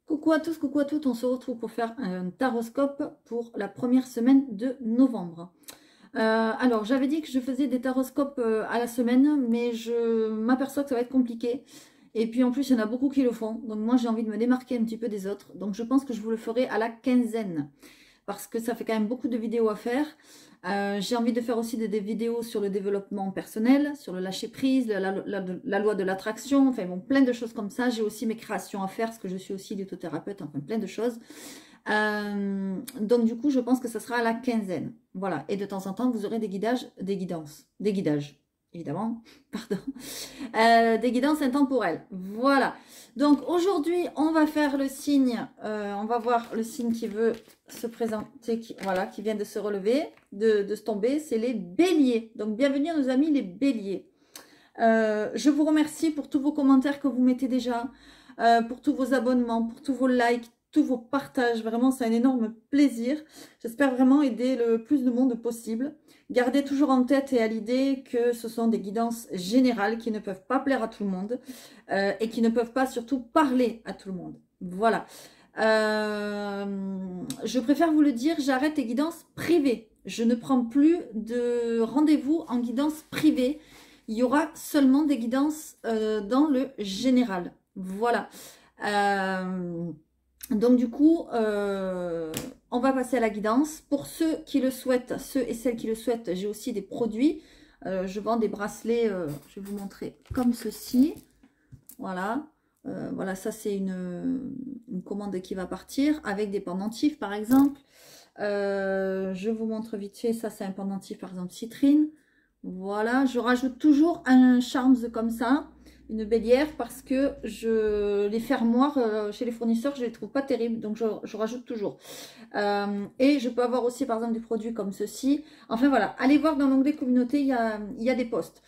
Coucou à tous, coucou à toutes, on se retrouve pour faire un taroscope pour la première semaine de novembre. Alors, j'avais dit que je faisais des taroscopes à la semaine, mais je m'aperçois que ça va être compliqué. Et puis en plus, il y en a beaucoup qui le font, donc moi j'ai envie de me démarquer un petit peu des autres. Donc je pense que je vous le ferai à la quinzaine, parce que ça fait quand même beaucoup de vidéos à faire. J'ai envie de faire aussi des vidéos sur le développement personnel, sur le lâcher prise, la loi de l'attraction, enfin bon, plein de choses comme ça. J'ai aussi mes créations à faire, parce que je suis aussi lithothérapeute, enfin plein de choses. Donc du coup, je pense que ça sera à la quinzaine. Voilà, et de temps en temps, vous aurez des guidages, évidemment, pardon, des guidances intemporelles. Voilà. Donc aujourd'hui, on va faire le signe, on va voir le signe qui veut se présenter, voilà, qui vient de se relever, de se tomber, c'est les béliers. Donc bienvenue à nos amis les béliers. Je vous remercie pour tous vos commentaires que vous mettez déjà, pour tous vos abonnements, pour tous vos likes, tous vos partages. Vraiment, c'est un énorme plaisir. J'espère vraiment aider le plus de monde possible. Gardez toujours en tête et à l'idée que ce sont des guidances générales qui ne peuvent pas plaire à tout le monde et qui ne peuvent pas surtout parler à tout le monde. Voilà. Je préfère vous le dire, j'arrête les guidances privées. Je ne prends plus de rendez-vous en guidance privée. Il y aura seulement des guidances dans le général. Voilà. Donc du coup, on va passer à la guidance. Pour ceux qui le souhaitent, ceux et celles qui le souhaitent, j'ai aussi des produits. Je vends des bracelets, je vais vous montrer comme ceci. Voilà. Voilà, ça c'est une commande qui va partir avec des pendentifs par exemple. Je vous montre vite fait, ça c'est un pendentif par exemple citrine. Voilà, je rajoute toujours un charms comme ça, une bélière, parce que les fermoirs chez les fournisseurs, je les trouve pas terribles, donc je rajoute toujours. Et je peux avoir aussi par exemple des produits comme ceci. Enfin voilà, allez voir dans l'onglet communauté, il y a des posts.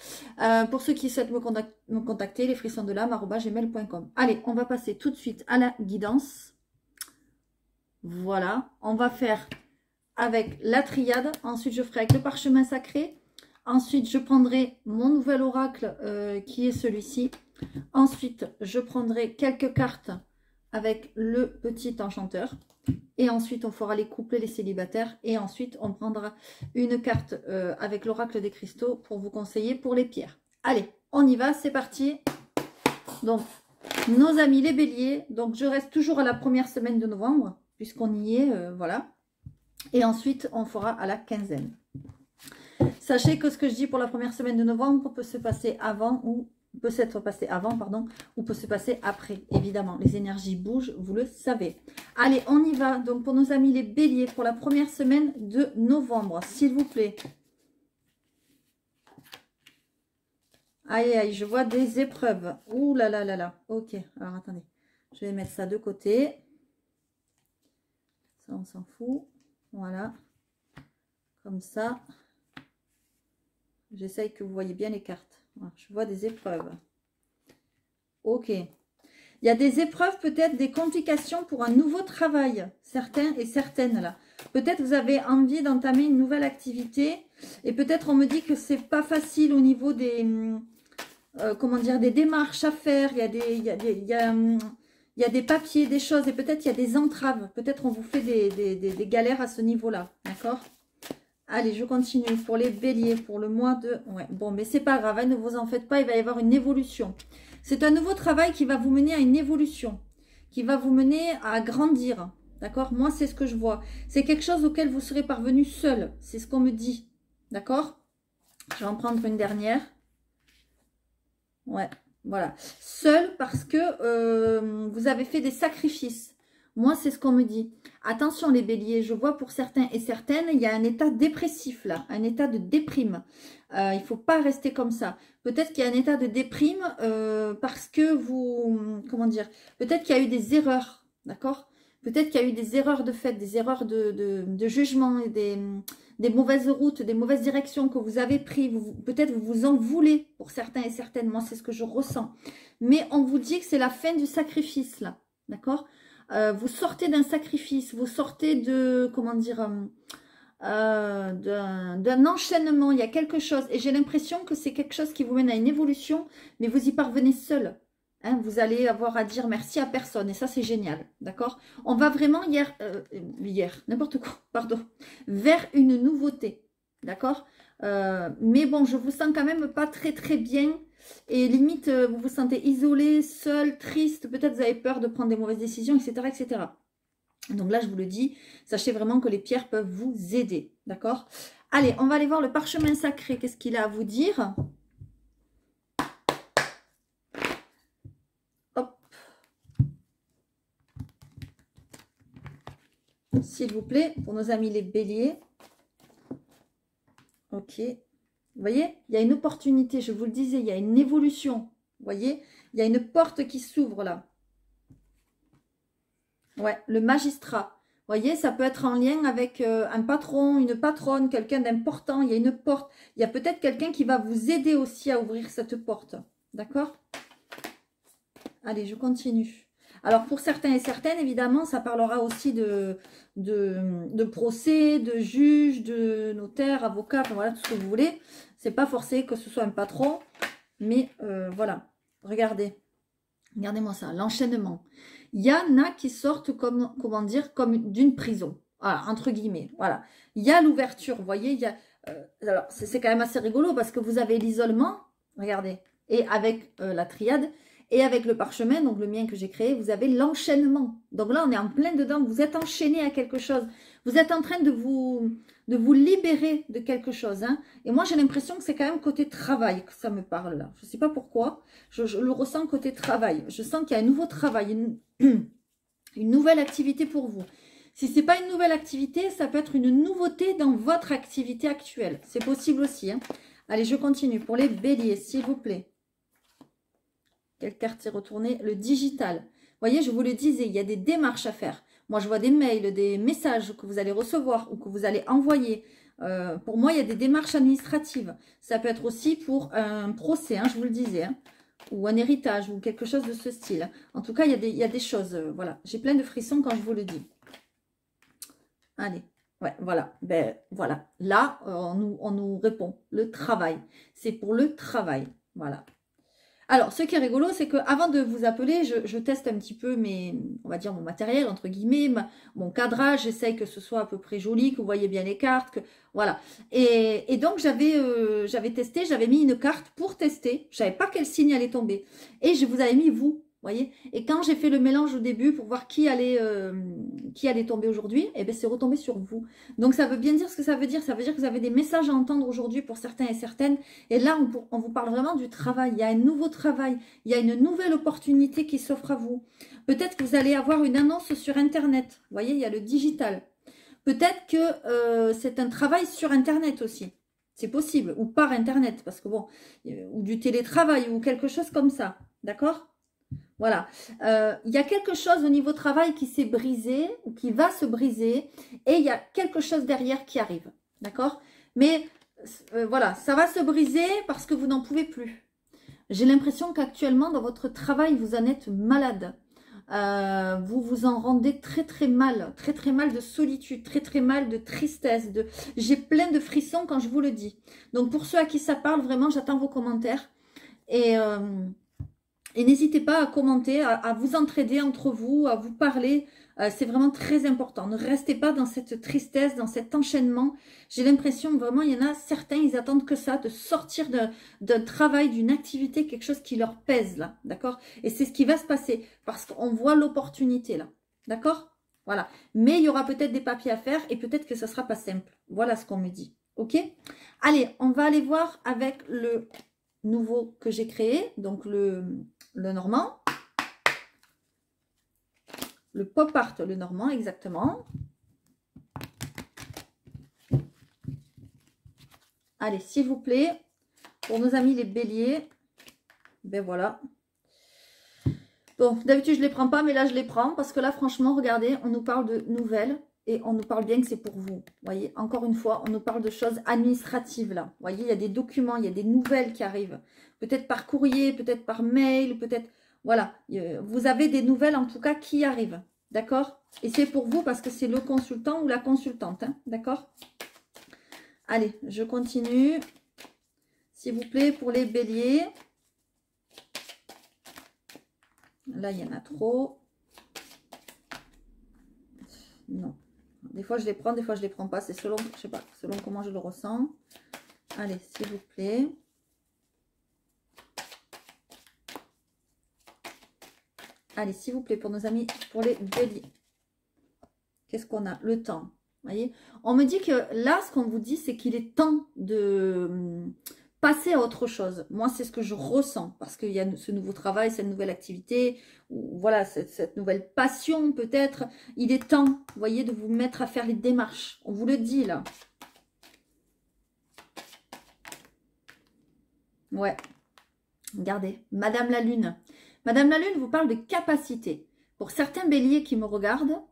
Pour ceux qui souhaitent me contacter, lesfrissonsdelame@gmail.com. Allez, on va passer tout de suite à la guidance. Voilà, on va faire avec la triade, ensuite je ferai avec le parchemin sacré. Ensuite, je prendrai mon nouvel oracle qui est celui-ci. Ensuite, je prendrai quelques cartes avec le petit enchanteur. Et ensuite, on fera les couples et les célibataires. Et ensuite, on prendra une carte avec l'oracle des cristaux pour vous conseiller pour les pierres. Allez, on y va, c'est parti. Donc, nos amis les béliers. Donc, je reste toujours à la première semaine de novembre, puisqu'on y est, voilà. Et ensuite, on fera à la quinzaine. Sachez que ce que je dis pour la première semaine de novembre peut se passer avant ou peut s'être passé avant, pardon, ou peut se passer après. Évidemment, les énergies bougent, vous le savez. Allez, on y va. Donc, pour nos amis les béliers, pour la première semaine de novembre, s'il vous plaît. Aïe, aïe, je vois des épreuves. Ouh là là là là. Ok, alors attendez. Je vais mettre ça de côté. Ça, on s'en fout. Voilà. Comme ça. J'essaye que vous voyez bien les cartes. Voilà, je vois des épreuves. Ok. Il y a des épreuves, peut-être des complications pour un nouveau travail. Certains et certaines là. Peut-être vous avez envie d'entamer une nouvelle activité. Et peut-être on me dit que c'est pas facile au niveau des... comment dire, des démarches à faire. Il y a des papiers, des choses. Et peut-être il y a des entraves. Peut-être on vous fait des galères à ce niveau-là. D'accord ? Allez, je continue pour les béliers, pour le mois de... Ouais, bon, mais c'est pas grave, hein, ne vous en faites pas, il va y avoir une évolution. C'est un nouveau travail qui va vous mener à une évolution, qui va vous mener à grandir, d'accord? Moi, c'est ce que je vois. C'est quelque chose auquel vous serez parvenu seul, c'est ce qu'on me dit, d'accord? Je vais en prendre une dernière. Ouais, voilà. Seul parce que vous avez fait des sacrifices. Moi, c'est ce qu'on me dit. Attention les béliers, je vois pour certains et certaines, il y a un état dépressif là, un état de déprime. Il ne faut pas rester comme ça. Peut-être qu'il y a un état de déprime parce que vous, comment dire, peut-être qu'il y a eu des erreurs, d'accord? Peut-être qu'il y a eu des erreurs de fait, des erreurs de jugement, et des mauvaises routes, des mauvaises directions que vous avez prises. Peut-être vous vous en voulez pour certains et certaines. Moi, c'est ce que je ressens. Mais on vous dit que c'est la fin du sacrifice là, d'accord? Vous sortez d'un sacrifice, vous sortez de, comment dire, d'un enchaînement, il y a quelque chose. Et j'ai l'impression que c'est quelque chose qui vous mène à une évolution, mais vous y parvenez seul. Hein, vous allez avoir à dire merci à personne. Et ça, c'est génial. D'accord? On va vraiment n'importe quoi, pardon, vers une nouveauté. D'accord? Mais bon, je vous sens quand même pas très très bien. Et limite, vous vous sentez isolé, seul, triste. Peut-être vous avez peur de prendre des mauvaises décisions, etc., etc. Donc là, je vous le dis, sachez vraiment que les pierres peuvent vous aider. D'accord? Allez, on va aller voir le parchemin sacré. Qu'est-ce qu'il a à vous dire? Hop. S'il vous plaît, pour nos amis les béliers. Ok. Vous voyez, il y a une opportunité, je vous le disais, il y a une évolution. Vous voyez, il y a une porte qui s'ouvre là. Ouais, le magistrat. Vous voyez, ça peut être en lien avec un patron, une patronne, quelqu'un d'important. Il y a une porte. Il y a peut-être quelqu'un qui va vous aider aussi à ouvrir cette porte. D'accord? Allez, je continue. Alors, pour certains et certaines, évidemment, ça parlera aussi de procès, de juge, de notaire, avocat, enfin, voilà, tout ce que vous voulez. C'est pas forcé que ce soit un patron, mais voilà. Regardez. Regardez-moi ça, l'enchaînement. Il y en a qui sortent comme, comment dire, comme d'une prison. Voilà, entre guillemets. Voilà. Il y a l'ouverture, vous voyez, il y a. Alors, c'est quand même assez rigolo parce que vous avez l'isolement, regardez, et avec la triade, et avec le parchemin, donc le mien que j'ai créé, vous avez l'enchaînement. Donc là, on est en plein dedans, vous êtes enchaîné à quelque chose. Vous êtes en train de vous libérer de quelque chose. Hein. Et moi, j'ai l'impression que c'est quand même côté travail que ça me parle là. Je ne sais pas pourquoi. Je le ressens côté travail. Je sens qu'il y a un nouveau travail, une nouvelle activité pour vous. Si ce n'est pas une nouvelle activité, ça peut être une nouveauté dans votre activité actuelle. C'est possible aussi. Hein. Allez, je continue. Pour les béliers, s'il vous plaît. Quelle carte est retournée? Le digital. Vous voyez, je vous le disais, il y a des démarches à faire. Moi, je vois des mails, des messages que vous allez recevoir ou que vous allez envoyer. Pour moi, il y a des démarches administratives. Ça peut être aussi pour un procès, hein, je vous le disais, hein, ou un héritage ou quelque chose de ce style. En tout cas, il y a des choses. Voilà, j'ai plein de frissons quand je vous le dis. Allez, ouais, voilà. Ben, voilà. Là, on nous répond. Le travail. C'est pour le travail. Voilà. Alors, ce qui est rigolo, c'est qu'avant de vous appeler, je teste un petit peu on va dire mon matériel, entre guillemets, mon cadrage. J'essaye que ce soit à peu près joli, que vous voyez bien les cartes. Voilà. Et donc, j'avais testé, j'avais mis une carte pour tester. Je ne savais pas quel signe allait tomber. Et je vous avais mis vous. Voyez. Et quand j'ai fait le mélange au début pour voir qui allait tomber aujourd'hui, eh bien, c'est retombé sur vous. Donc, ça veut bien dire ce que ça veut dire. Ça veut dire que vous avez des messages à entendre aujourd'hui pour certains et certaines. Et là, on vous parle vraiment du travail. Il y a un nouveau travail. Il y a une nouvelle opportunité qui s'offre à vous. Peut-être que vous allez avoir une annonce sur Internet. Vous voyez, il y a le digital. Peut-être que c'est un travail sur Internet aussi. C'est possible. Ou par Internet. Parce que bon, ou du télétravail ou quelque chose comme ça. D'accord ? Voilà, il y a quelque chose au niveau travail qui s'est brisé ou qui va se briser et il y a quelque chose derrière qui arrive, d'accord? Mais voilà, ça va se briser parce que vous n'en pouvez plus. J'ai l'impression qu'actuellement dans votre travail, vous en êtes malade. Vous vous en rendez très très mal de solitude, très très mal de tristesse. J'ai plein de frissons quand je vous le dis. Donc pour ceux à qui ça parle, vraiment, j'attends vos commentaires et n'hésitez pas à commenter, à vous entraider entre vous, à vous parler. C'est vraiment très important. Ne restez pas dans cette tristesse, dans cet enchaînement. J'ai l'impression vraiment, il y en a certains, ils attendent que ça, de sortir d'un travail, d'une activité, quelque chose qui leur pèse là. D'accord? Et c'est ce qui va se passer parce qu'on voit l'opportunité là. D'accord? Voilà. Mais il y aura peut-être des papiers à faire et peut-être que ça ne sera pas simple. Voilà ce qu'on me dit. Ok? Allez, on va aller voir avec le nouveau que j'ai créé. Donc le normand, le pop art, le normand, exactement. Allez, s'il vous plaît, pour nos amis les béliers, ben voilà. Bon, d'habitude, je ne les prends pas, mais là, je les prends parce que là, franchement, regardez, on nous parle de nouvelles et on nous parle bien que c'est pour vous. Vous voyez, encore une fois, on nous parle de choses administratives, là. Vous voyez, il y a des documents, il y a des nouvelles qui arrivent. Peut-être par courrier, peut-être par mail, peut-être... Voilà, vous avez des nouvelles en tout cas qui arrivent, d'accord? Et c'est pour vous parce que c'est le consultant ou la consultante, hein, d'accord? Allez, je continue. S'il vous plaît, pour les béliers. Là, il y en a trop. Non. Des fois, je les prends, des fois, je les prends pas. C'est selon, je sais pas, selon comment je le ressens. Allez, s'il vous plaît. Allez, s'il vous plaît, pour nos amis, pour les béliers. Qu'est-ce qu'on a? Le temps. Vous voyez? On me dit que là, ce qu'on vous dit, c'est qu'il est temps de passer à autre chose. Moi, c'est ce que je ressens. Parce qu'il y a ce nouveau travail, cette nouvelle activité. Ou, voilà, cette nouvelle passion, peut-être. Il est temps, vous voyez, de vous mettre à faire les démarches. On vous le dit, là. Ouais. Regardez. Madame la Lune. Madame la Lune vous parle de capacité. Pour certains béliers qui me regardent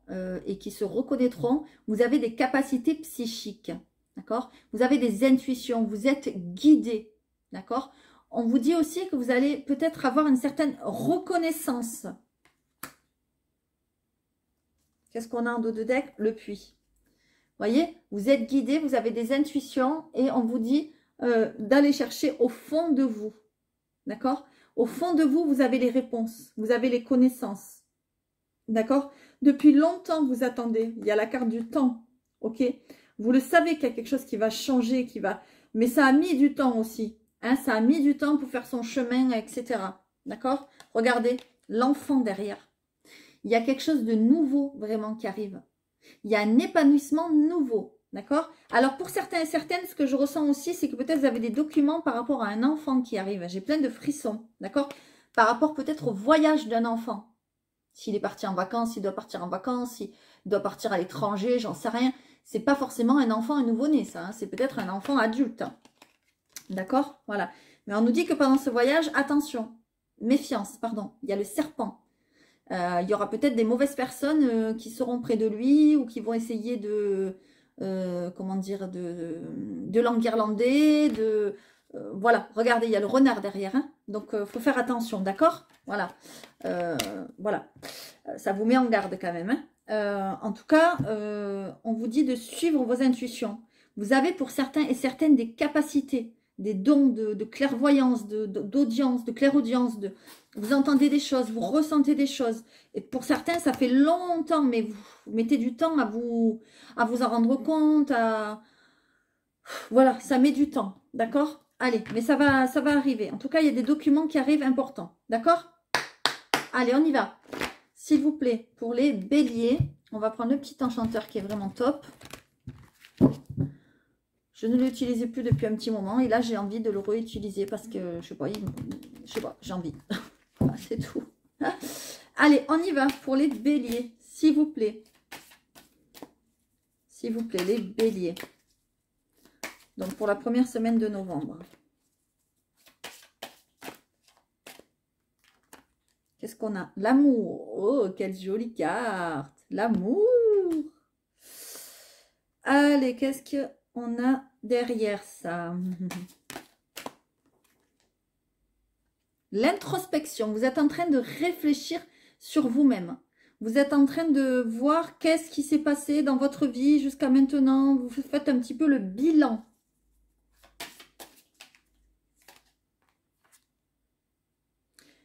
et qui se reconnaîtront, vous avez des capacités psychiques, d'accord? Vous avez des intuitions, vous êtes guidés, d'accord? On vous dit aussi que vous allez peut-être avoir une certaine reconnaissance. Qu'est-ce qu'on a en dos de deck? Le puits. Vous voyez, vous êtes guidés, vous avez des intuitions et on vous dit d'aller chercher au fond de vous, d'accord? Au fond de vous, vous avez les réponses, vous avez les connaissances. D'accord? Depuis longtemps, vous attendez. Il y a la carte du temps. Ok? Vous le savez qu'il y a quelque chose qui va changer, qui va... Mais ça a mis du temps aussi. Hein? Ça a mis du temps pour faire son chemin, etc. D'accord? Regardez, l'enfant derrière. Il y a quelque chose de nouveau vraiment qui arrive. Il y a un épanouissement nouveau. D'accord? Alors, pour certains et certaines, ce que je ressens aussi, c'est que peut-être vous avez des documents par rapport à un enfant qui arrive. J'ai plein de frissons. D'accord? Par rapport peut-être au voyage d'un enfant. S'il est parti en vacances, s'il doit partir en vacances, s'il doit partir à l'étranger, j'en sais rien. C'est pas forcément un enfant, un nouveau-né, ça. Hein. C'est peut-être un enfant adulte. Hein. D'accord? Voilà. Mais on nous dit que pendant ce voyage, attention, méfiance, pardon, il y a le serpent. Il y aura peut-être des mauvaises personnes qui seront près de lui ou qui vont essayer de, comment dire, de l'enguirlander, voilà, regardez, il y a le renard derrière, hein, donc il faut faire attention, d'accord? Voilà, voilà, ça vous met en garde quand même. Hein. En tout cas, on vous dit de suivre vos intuitions. Vous avez pour certains et certaines des capacités, des dons de clairvoyance, d'audience, de clairaudience, vous entendez des choses, vous ressentez des choses. Et pour certains, ça fait longtemps, mais vous mettez du temps à vous en rendre compte. Voilà, ça met du temps, d'accord? Allez, mais ça va arriver. En tout cas, il y a des documents qui arrivent importants, d'accord? Allez, on y va. S'il vous plaît, pour les béliers, on va prendre le petit enchanteur qui est vraiment top. Je ne l'utilisais plus depuis un petit moment et là, j'ai envie de le réutiliser parce que, je sais pas, j'ai envie. Voilà, c'est tout. Allez, on y va pour les béliers, s'il vous plaît. S'il vous plaît, les béliers. Donc, pour la première semaine de novembre. Qu'est-ce qu'on a? L'amour. Oh, quelle jolie carte. L'amour. Allez, qu'est-ce qu'on a derrière ça? L'introspection. Vous êtes en train de réfléchir sur vous-même. Vous êtes en train de voir qu'est-ce qui s'est passé dans votre vie jusqu'à maintenant. Vous faites un petit peu le bilan.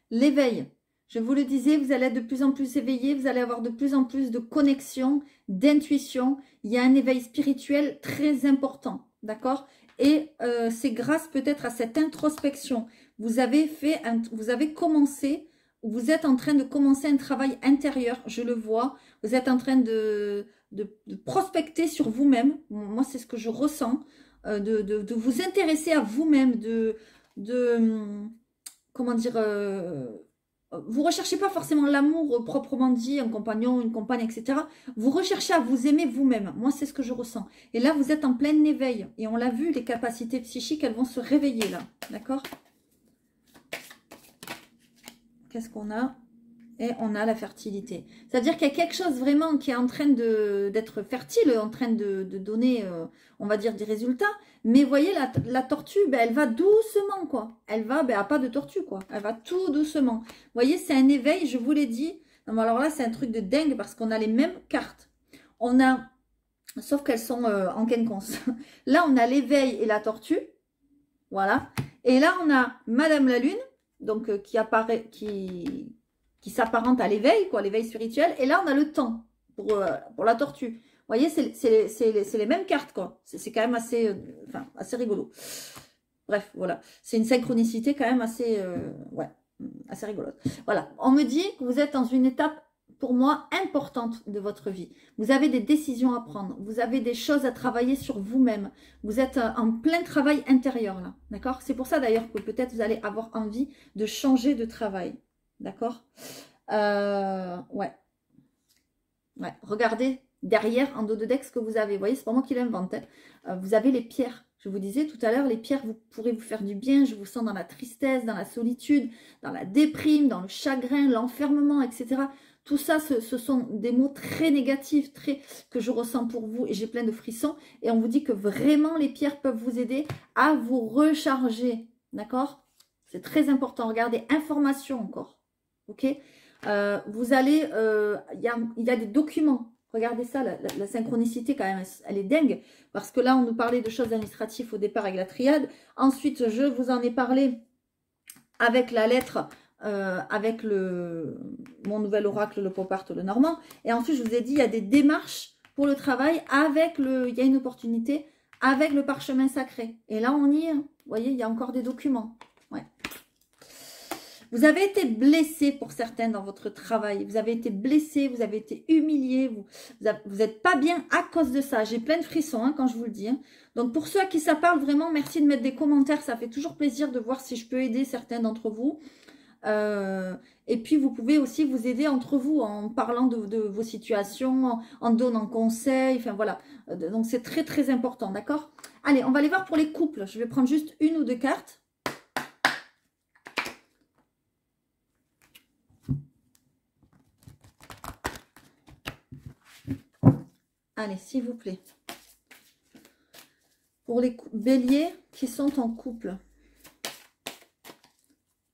L'éveil. Je vous le disais, vous allez être de plus en plus éveillé, vous allez avoir de plus en plus de connexion, d'intuition. Il y a un éveil spirituel très important, d'accord? Et c'est grâce peut-être à cette introspection. Vous avez commencé, vous êtes en train de commencer un travail intérieur, je le vois. Vous êtes en train de prospecter sur vous-même. Moi, c'est ce que je ressens. De vous intéresser à vous-même, comment dire, vous ne recherchez pas forcément l'amour proprement dit, un compagnon, une compagne, etc. Vous recherchez à vous aimer vous-même. Moi, c'est ce que je ressens. Et là, vous êtes en plein éveil. Et on l'a vu, les capacités psychiques, elles vont se réveiller là. D'accord? Qu'est-ce qu'on a? Et on a la fertilité. C'est-à-dire qu'il y a quelque chose vraiment qui est en train d'être fertile, en train de donner, on va dire, des résultats. Mais vous voyez, la tortue, ben, elle va doucement, quoi. Elle va, ben, à pas de tortue, quoi. Elle va tout doucement. Vous voyez, c'est un éveil, je vous l'ai dit. Non, mais alors là, c'est un truc de dingue parce qu'on a les mêmes cartes. On a, sauf qu'elles sont en quinconce. Là, on a l'éveil et la tortue. Voilà. Et là, on a Madame la Lune, donc qui apparaît, qui qui s'apparente à l'éveil, quoi, l'éveil spirituel. Et là, on a le temps pour la tortue. Vous voyez, c'est les mêmes cartes, quoi. C'est quand même assez, assez rigolo. Bref, voilà. C'est une synchronicité quand même assez, ouais, assez rigolote. Voilà. On me dit que vous êtes dans une étape, pour moi, importante de votre vie. Vous avez des décisions à prendre. Vous avez des choses à travailler sur vous-même. Vous êtes en plein travail intérieur, là. D'accord? C'est pour ça, d'ailleurs, que peut-être vous allez avoir envie de changer de travail. D'accord? Ouais. Ouais. Regardez derrière, en dos de deck, ce que vous avez. Vous voyez, c'est pas moi qui l'invente. Hein. Vous avez les pierres. Je vous disais tout à l'heure, les pierres, vous pourrez vous faire du bien. Je vous sens dans la tristesse, dans la solitude, dans la déprime, dans le chagrin, l'enfermement, etc. Tout ça, ce sont des mots très négatifs, que je ressens pour vous et j'ai plein de frissons. Et on vous dit que vraiment, les pierres peuvent vous aider à vous recharger. D'accord? C'est très important. Regardez, information encore. Ok? Vous allez, il y a des documents. Regardez ça, la synchronicité quand même, elle est dingue. Parce que là, on nous parlait de choses administratives au départ avec la triade. Ensuite, je vous en ai parlé avec la lettre, avec mon nouvel oracle, le Pop Art, le Normand. Et ensuite, je vous ai dit, il y a des démarches pour le travail avec il y a une opportunité avec le parchemin sacré. Et là, on y est. Vous voyez, il y a encore des documents. Ouais. Vous avez été blessé pour certains dans votre travail. Vous avez été blessé, vous avez été humilié. Vous n'êtes pas bien à cause de ça. J'ai plein de frissons hein, quand je vous le dis. Hein. Donc pour ceux à qui ça parle, vraiment, merci de mettre des commentaires. Ça fait toujours plaisir de voir si je peux aider certains d'entre vous. Et puis vous pouvez aussi vous aider entre vous en parlant de vos situations, en donnant conseil. Enfin voilà. Donc c'est très très important, d'accord? Allez, on va aller voir pour les couples. Je vais prendre juste une ou deux cartes. Allez, s'il vous plaît. Pour les béliers qui sont en couple.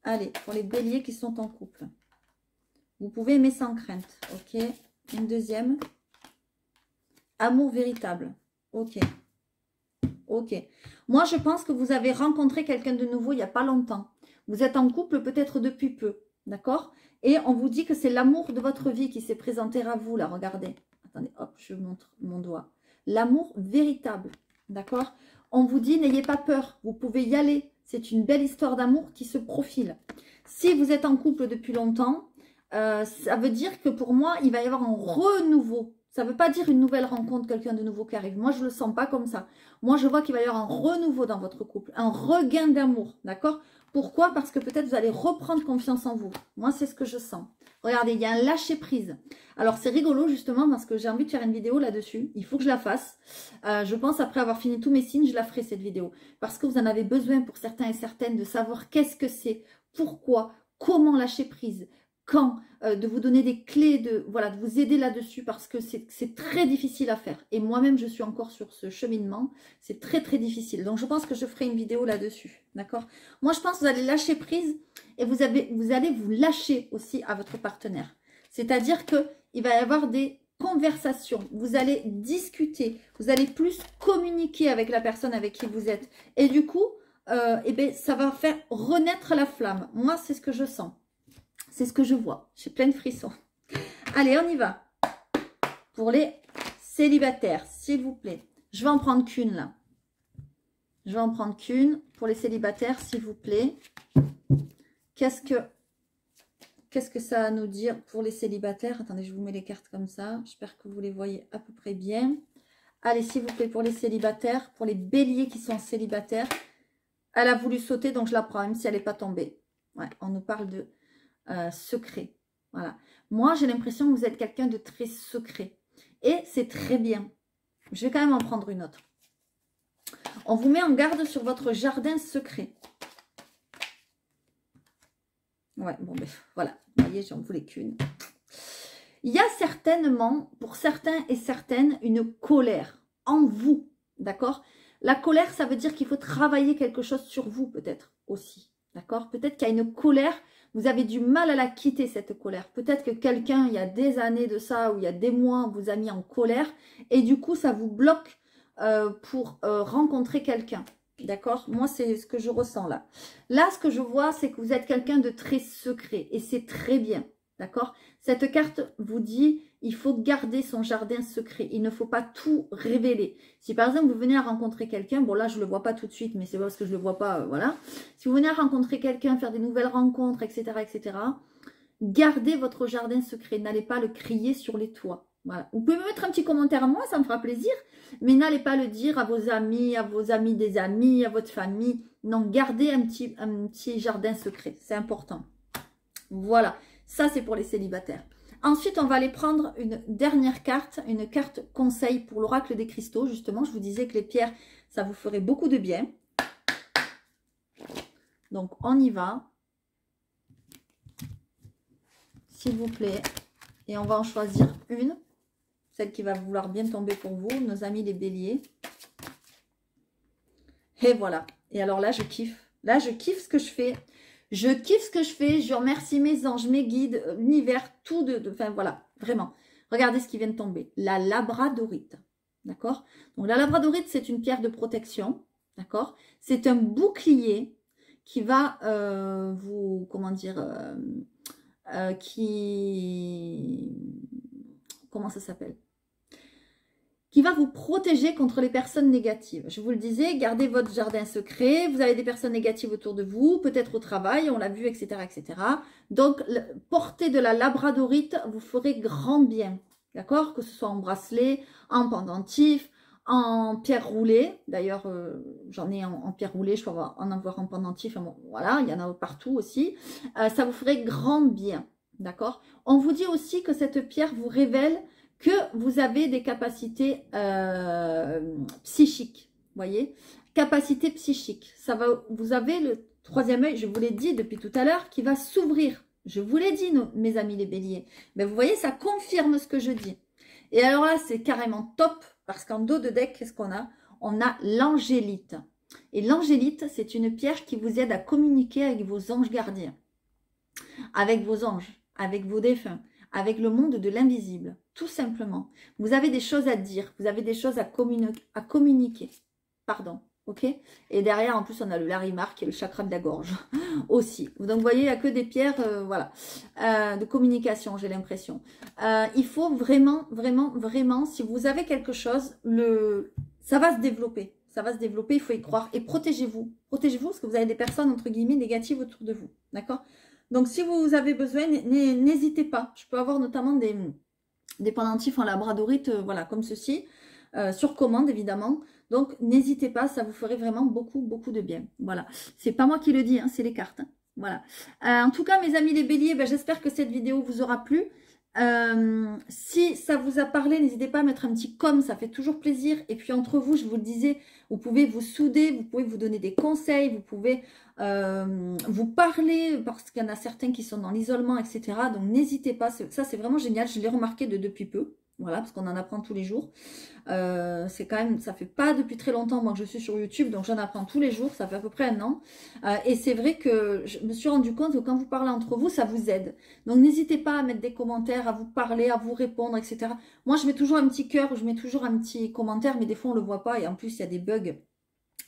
Allez, pour les béliers qui sont en couple. Vous pouvez aimer sans crainte. Ok. Une deuxième. Amour véritable. Ok. Ok. Moi, je pense que vous avez rencontré quelqu'un de nouveau il n'y a pas longtemps. Vous êtes en couple peut-être depuis peu. D'accord? Et on vous dit que c'est l'amour de votre vie qui s'est présenté à vous, là. Regardez. Attendez, hop, je montre mon doigt. L'amour véritable, d'accord? On vous dit, n'ayez pas peur, vous pouvez y aller. C'est une belle histoire d'amour qui se profile. Si vous êtes en couple depuis longtemps, ça veut dire que pour moi, il va y avoir un renouveau. Ça ne veut pas dire une nouvelle rencontre, quelqu'un de nouveau qui arrive. Moi, je ne le sens pas comme ça. Moi, je vois qu'il va y avoir un renouveau dans votre couple, un regain d'amour, d'accord? Pourquoi? Parce que peut-être vous allez reprendre confiance en vous. Moi, c'est ce que je sens. Regardez, il y a un lâcher-prise. Alors, c'est rigolo justement parce que j'ai envie de faire une vidéo là-dessus. Il faut que je la fasse. Je pense, après avoir fini tous mes signes, je la ferai cette vidéo. Parce que vous en avez besoin pour certains et certaines de savoir qu'est-ce que c'est, pourquoi, comment lâcher prise, quand, de vous donner des clés, de vous aider là-dessus parce que c'est très difficile à faire. Et moi-même, je suis encore sur ce cheminement. C'est très, très difficile. Donc, je pense que je ferai une vidéo là-dessus. D'accord? Moi, je pense que vous allez lâcher prise et vous allez vous lâcher aussi à votre partenaire. C'est-à-dire qu'il va y avoir des conversations. Vous allez discuter. Vous allez plus communiquer avec la personne avec qui vous êtes. Et du coup, ça va faire renaître la flamme. Moi, c'est ce que je sens. C'est ce que je vois. J'ai plein de frissons. Allez, on y va. Pour les célibataires, s'il vous plaît. Je vais en prendre qu'une là. Je vais en prendre qu'une pour les célibataires, s'il vous plaît. Qu'est-ce que ça a à nous dire pour les célibataires? Attendez, je vous mets les cartes comme ça. J'espère que vous les voyez à peu près bien. Allez, s'il vous plaît, pour les célibataires, pour les béliers qui sont célibataires. Elle a voulu sauter, donc je la prends, même si elle n'est pas tombée. Ouais, on nous parle de secret. Voilà. Moi, j'ai l'impression que vous êtes quelqu'un de très secret. Et c'est très bien. Je vais quand même en prendre une autre. On vous met en garde sur votre jardin secret. Ouais, bon, ben, voilà. Vous voyez, j'en voulais qu'une. Il y a certainement, pour certains et certaines, une colère en vous. D'accord? La colère, ça veut dire qu'il faut travailler quelque chose sur vous, peut-être, aussi. D'accord? Peut-être qu'il y a une colère. Vous avez du mal à la quitter, cette colère. Peut-être que quelqu'un, il y a des années de ça, ou il y a des mois, vous a mis en colère. Et du coup, ça vous bloque pour rencontrer quelqu'un. D'accord? Moi, c'est ce que je ressens là. Là, ce que je vois, c'est que vous êtes quelqu'un de très secret. Et c'est très bien. D'accord? Cette carte vous dit, il faut garder son jardin secret. Il ne faut pas tout révéler. Si par exemple, vous venez à rencontrer quelqu'un, bon là, je ne le vois pas tout de suite, mais c'est parce que je ne le vois pas, voilà. Si vous venez à rencontrer quelqu'un, faire des nouvelles rencontres, etc., etc., gardez votre jardin secret. N'allez pas le crier sur les toits. Voilà. Vous pouvez me mettre un petit commentaire à moi, ça me fera plaisir. Mais n'allez pas le dire à vos amis des amis, à votre famille. Non, gardez un petit jardin secret. C'est important. Voilà. Ça, c'est pour les célibataires. Ensuite, on va aller prendre une dernière carte, une carte conseil pour l'oracle des cristaux. Justement, je vous disais que les pierres, ça vous ferait beaucoup de bien. Donc, on y va. S'il vous plaît. Et on va en choisir une. Celle qui va vouloir bien tomber pour vous. Nos amis les béliers. Et voilà. Et alors là, je kiffe. Là, je kiffe ce que je fais. Je kiffe ce que je fais, je remercie mes anges, mes guides, l'univers, tout enfin voilà, vraiment. Regardez ce qui vient de tomber, la labradorite, d'accord? Donc la labradorite, c'est une pierre de protection, d'accord? C'est un bouclier qui va vous, comment dire, comment ça s'appelle? Qui va vous protéger contre les personnes négatives. Je vous le disais, gardez votre jardin secret, vous avez des personnes négatives autour de vous, peut-être au travail, on l'a vu, etc., etc. Donc, porter de la labradorite vous ferait grand bien, d'accord? Que ce soit en bracelet, en pendentif, en pierre roulée. D'ailleurs, j'en ai en pierre roulée, je peux en avoir en pendentif, bon, voilà, il y en a partout aussi. Ça vous ferait grand bien, d'accord? On vous dit aussi que cette pierre vous révèle que vous avez des capacités psychiques, voyez, capacité psychique. Ça va, vous avez le troisième œil, je vous l'ai dit depuis tout à l'heure, qui va s'ouvrir. Je vous l'ai dit, mes amis les béliers. Mais vous voyez, ça confirme ce que je dis. Et alors là, c'est carrément top, parce qu'en dos de deck, qu'est-ce qu'on a? On a l'angélite. Et l'angélite, c'est une pierre qui vous aide à communiquer avec vos anges gardiens, avec vos anges, avec vos défunts, avec le monde de l'invisible, tout simplement. Vous avez des choses à dire, vous avez des choses à communiquer. Pardon, ok? Et derrière, en plus, on a le larimar qui est le chakra de la gorge aussi. Donc, vous voyez, il n'y a que des pierres, voilà, de communication, j'ai l'impression. Il faut vraiment, vraiment, vraiment, si vous avez quelque chose, ça va se développer. Ça va se développer, il faut y croire. Et protégez-vous. Protégez-vous parce que vous avez des personnes, entre guillemets, négatives autour de vous. D'accord? Donc, si vous avez besoin, n'hésitez pas. Je peux avoir notamment des pendentifs en labradorite, voilà, comme ceci, sur commande, évidemment. Donc, n'hésitez pas, ça vous ferait vraiment beaucoup, beaucoup de bien. Voilà. C'est pas moi qui le dis, hein, c'est les cartes. Hein. Voilà. En tout cas, mes amis les béliers, ben, j'espère que cette vidéo vous aura plu. Si ça vous a parlé, n'hésitez pas à mettre un petit comme, ça fait toujours plaisir. Et puis entre vous, je vous le disais, vous pouvez vous souder, vous pouvez vous donner des conseils, vous pouvez vous parler, parce qu'il y en a certains qui sont dans l'isolement, etc. Donc n'hésitez pas, ça c'est vraiment génial, je l'ai remarqué depuis peu. Voilà, parce qu'on en apprend tous les jours. C'est quand même, ça fait pas depuis très longtemps moi que je suis sur YouTube, donc j'en apprends tous les jours, ça fait à peu près 1 an. Et c'est vrai que je me suis rendu compte que quand vous parlez entre vous, ça vous aide. Donc n'hésitez pas à mettre des commentaires, à vous parler, à vous répondre, etc. Moi je mets toujours un petit cœur, je mets toujours un petit commentaire, mais des fois on le voit pas et en plus il y a des bugs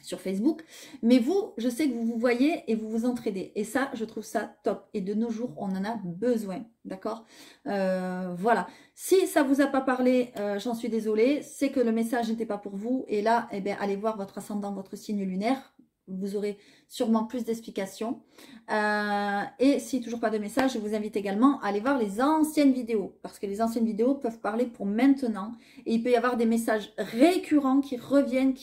sur Facebook, mais vous, je sais que vous vous voyez et vous vous entraidez, et ça, je trouve ça top, et de nos jours, on en a besoin, d'accord? Voilà, si ça vous a pas parlé, j'en suis désolée, c'est que le message n'était pas pour vous, et là, eh bien, allez voir votre ascendant, votre signe lunaire, vous aurez sûrement plus d'explications. Et si toujours pas de message, je vous invite également à aller voir les anciennes vidéos, parce que les anciennes vidéos peuvent parler pour maintenant, et il peut y avoir des messages récurrents qui reviennent,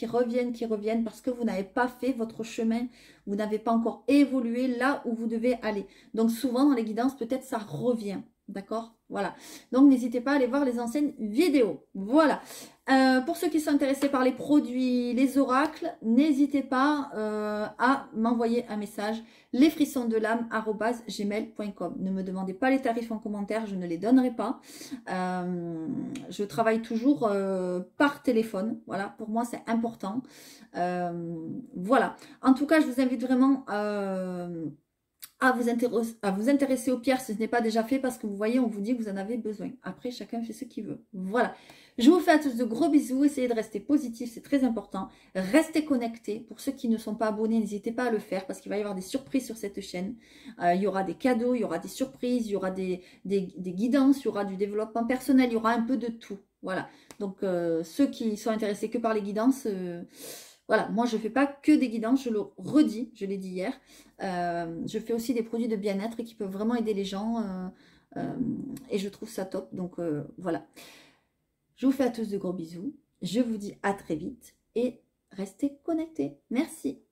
parce que vous n'avez pas fait votre chemin, vous n'avez pas encore évolué là où vous devez aller. Donc souvent dans les guidances, peut-être ça revient. D'accord? Voilà. Donc, n'hésitez pas à aller voir les anciennes vidéos. Voilà. Pour ceux qui sont intéressés par les produits, les oracles, n'hésitez pas à m'envoyer un message lesfrissonsdelame@gmail.com. Ne me demandez pas les tarifs en commentaire, je ne les donnerai pas. Je travaille toujours par téléphone. Voilà, pour moi, c'est important. Voilà. En tout cas, je vous invite vraiment à vous intéresser aux pierres si ce n'est pas déjà fait parce que vous voyez, on vous dit que vous en avez besoin. Après, chacun fait ce qu'il veut. Voilà. Je vous fais à tous de gros bisous. Essayez de rester positif, c'est très important. Restez connectés. Pour ceux qui ne sont pas abonnés, n'hésitez pas à le faire parce qu'il va y avoir des surprises sur cette chaîne. Il y aura des cadeaux, il y aura des surprises, il y aura des guidances, il y aura du développement personnel, il y aura un peu de tout. Voilà. Donc, ceux qui sont intéressés que par les guidances... voilà, moi je ne fais pas que des guidances, je le redis, je l'ai dit hier. Je fais aussi des produits de bien-être qui peuvent vraiment aider les gens et je trouve ça top. Donc voilà, je vous fais à tous de gros bisous. Je vous dis à très vite et restez connectés. Merci.